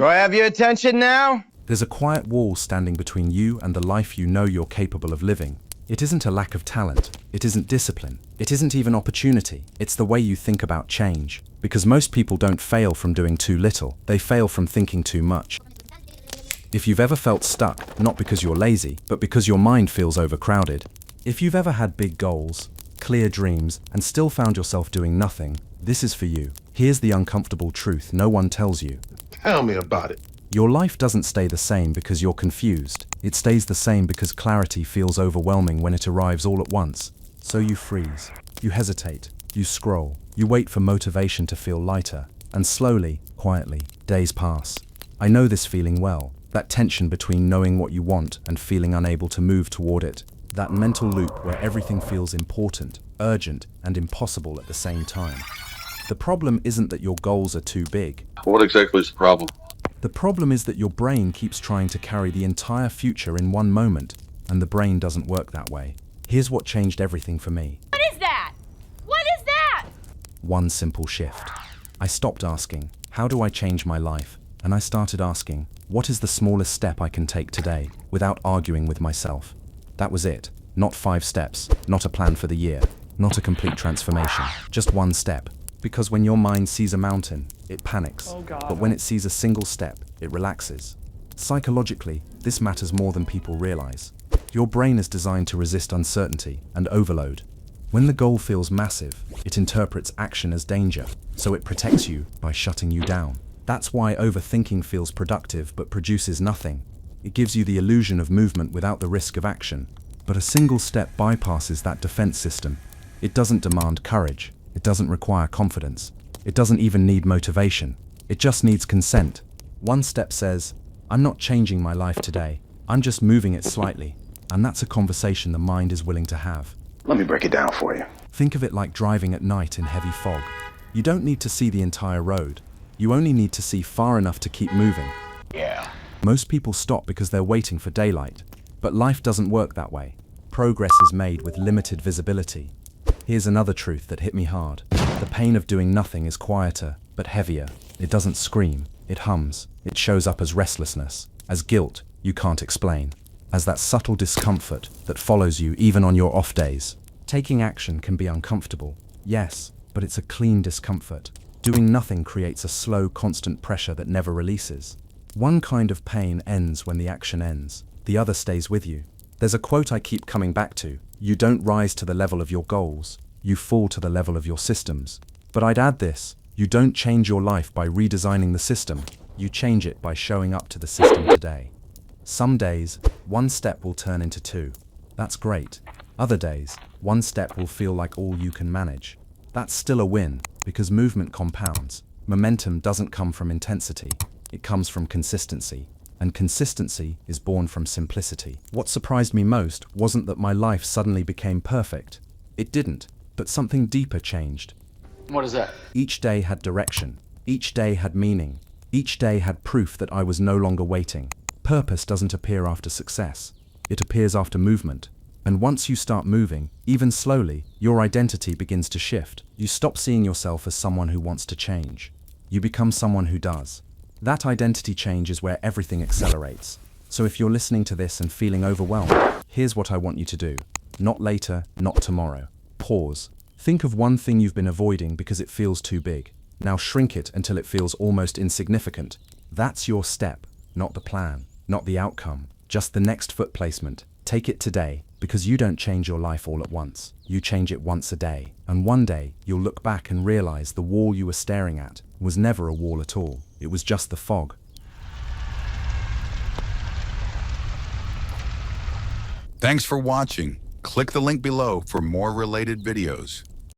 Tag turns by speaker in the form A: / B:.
A: Do I have your attention now?
B: There's a quiet wall standing between you and the life you know you're capable of living. It isn't a lack of talent. It isn't discipline. It isn't even opportunity. It's the way you think about change. Because most people don't fail from doing too little. They fail from thinking too much. If you've ever felt stuck, not because you're lazy, but because your mind feels overcrowded. If you've ever had big goals, clear dreams, and still found yourself doing nothing, this is for you. Here's the uncomfortable truth no one tells you.
C: Tell me about it.
B: Your life doesn't stay the same because you're confused. It stays the same because clarity feels overwhelming when it arrives all at once. So you freeze. You hesitate. You scroll. You wait for motivation to feel lighter. And slowly, quietly, days pass. I know this feeling well. That tension between knowing what you want and feeling unable to move toward it. That mental loop where everything feels important, urgent, and impossible at the same time. The problem isn't that your goals are too big.
C: What exactly is the problem?
B: The problem is that your brain keeps trying to carry the entire future in one moment, and the brain doesn't work that way. Here's what changed everything for me.
D: What is that? What is that?
B: One simple shift. I stopped asking, how do I change my life? And I started asking, what is the smallest step I can take today, without arguing with myself? That was it. Not 5 steps, not a plan for the year, not a complete transformation, just one step. Because when your mind sees a mountain, it panics. But when it sees a single step, it relaxes. Psychologically, this matters more than people realize. Your brain is designed to resist uncertainty and overload. When the goal feels massive, it interprets action as danger, so it protects you by shutting you down. That's why overthinking feels productive but produces nothing. It gives you the illusion of movement without the risk of action. But a single step bypasses that defense system. It doesn't demand courage. It doesn't require confidence. It doesn't even need motivation. It just needs consent. One step says, I'm not changing my life today. I'm just moving it slightly. And that's a conversation the mind is willing to have.
E: Let me break it down for you.
B: Think of it like driving at night in heavy fog. You don't need to see the entire road. You only need to see far enough to keep moving.
E: Yeah.
B: Most people stop because they're waiting for daylight. But life doesn't work that way. Progress is made with limited visibility. Here's another truth that hit me hard. The pain of doing nothing is quieter, but heavier. It doesn't scream, it hums. It shows up as restlessness, as guilt you can't explain, as that subtle discomfort that follows you even on your off days. Taking action can be uncomfortable, yes, but it's a clean discomfort. Doing nothing creates a slow, constant pressure that never releases. One kind of pain ends when the action ends. The other stays with you. There's a quote I keep coming back to. You don't rise to the level of your goals. You fall to the level of your systems. But I'd add this. You don't change your life by redesigning the system. You change it by showing up to the system today. Some days, one step will turn into 2. That's great. Other days, one step will feel like all you can manage. That's still a win, because movement compounds. Momentum doesn't come from intensity. It comes from consistency. And consistency is born from simplicity. What surprised me most wasn't that my life suddenly became perfect. It didn't, but something deeper changed.
E: What is that?
B: Each day had direction. Each day had meaning. Each day had proof that I was no longer waiting. Purpose doesn't appear after success. It appears after movement. And once you start moving, even slowly, your identity begins to shift. You stop seeing yourself as someone who wants to change. You become someone who does. That identity change is where everything accelerates. So if you're listening to this and feeling overwhelmed, here's what I want you to do. Not later, not tomorrow. Pause. Think of one thing you've been avoiding because it feels too big. Now shrink it until it feels almost insignificant. That's your step, not the plan, not the outcome, just the next foot placement. Take it today, because you don't change your life all at once. You change it once a day. And one day, you'll look back and realize the wall you were staring at was never a wall at all. It was just the fog.
F: Thanks for watching. Click the link below for more related videos.